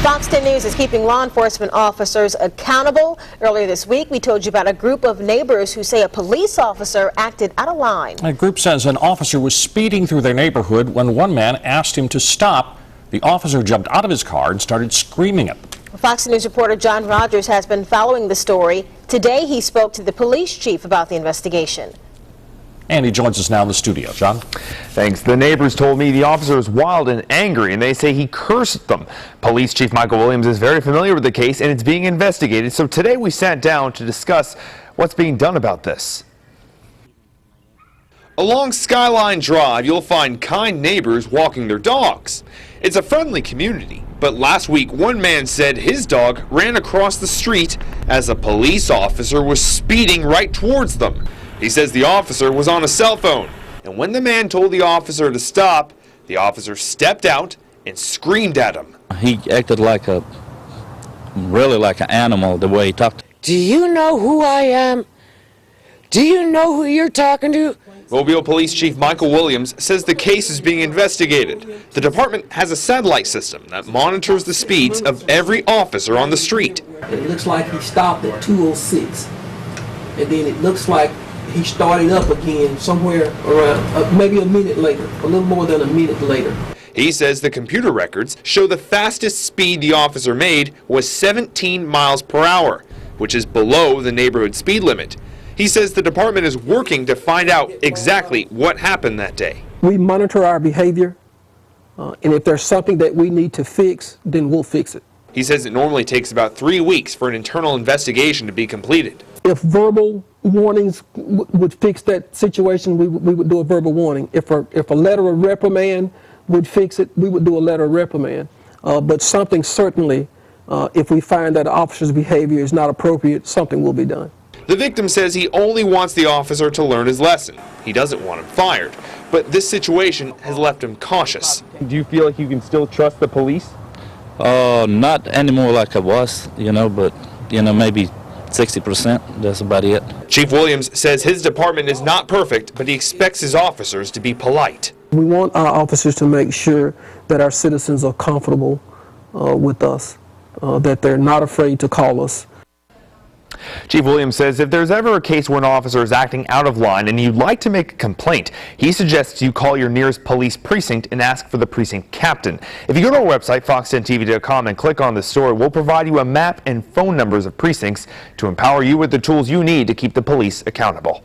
Fox 10 News is keeping law enforcement officers accountable. Earlier this week, we told you about a group of neighbors who say a police officer acted out of line. A group says an officer was speeding through their neighborhood when one man asked him to stop. The officer jumped out of his car and started screaming at him. Fox News reporter John Rogers has been following the story. Today, he spoke to the police chief about the investigation. And he joins us now in the studio. John? Thanks. The neighbors told me the officer was wild and angry, and they say he cursed them. Police Chief Michael Williams is very familiar with the case, and it's being investigated. So today we sat down to discuss what's being done about this. Along Skyline Drive, you'll find kind neighbors walking their dogs. It's a friendly community, but last week one man said his dog ran across the street as a police officer was speeding right towards them. He says the officer was on a cell phone, and when the man told the officer to stop, the officer stepped out and screamed at him. He acted really like an animal the way he talked. Do you know who I am? Do you know who you're talking to? Mobile Police Chief Michael Williams says the case is being investigated. The department has a satellite system that monitors the speeds of every officer on the street. It looks like he stopped at 206, and then it looks like he started up again somewhere around maybe a minute later, a little more than a minute later. He says the computer records show the fastest speed the officer made was 17 miles per hour, which is below the neighborhood speed limit. He says the department is working to find out exactly what happened that day. We monitor our behavior, and if there's something that we need to fix, then we'll fix it. He says it normally takes about 3 weeks for an internal investigation to be completed. If verbal warnings would fix that situation, we would do a verbal warning. If a letter of reprimand would fix it, we would do a letter of reprimand. But something certainly, if we find that the officer's behavior is not appropriate, something will be done. The victim says he only wants the officer to learn his lesson. He doesn't want him fired, but this situation has left him cautious. Do you feel like you can still trust the police? Not anymore like I was, but, maybe 60%, that's about it. Chief Williams says his department is not perfect, but he expects his officers to be polite. We want our officers to make sure that our citizens are comfortable with us, that they're not afraid to call us. Chief Williams says if there's ever a case where an officer is acting out of line and you'd like to make a complaint, he suggests you call your nearest police precinct and ask for the precinct captain. If you go to our website, fox10tv.com, and click on this story, we'll provide you a map and phone numbers of precincts to empower you with the tools you need to keep the police accountable.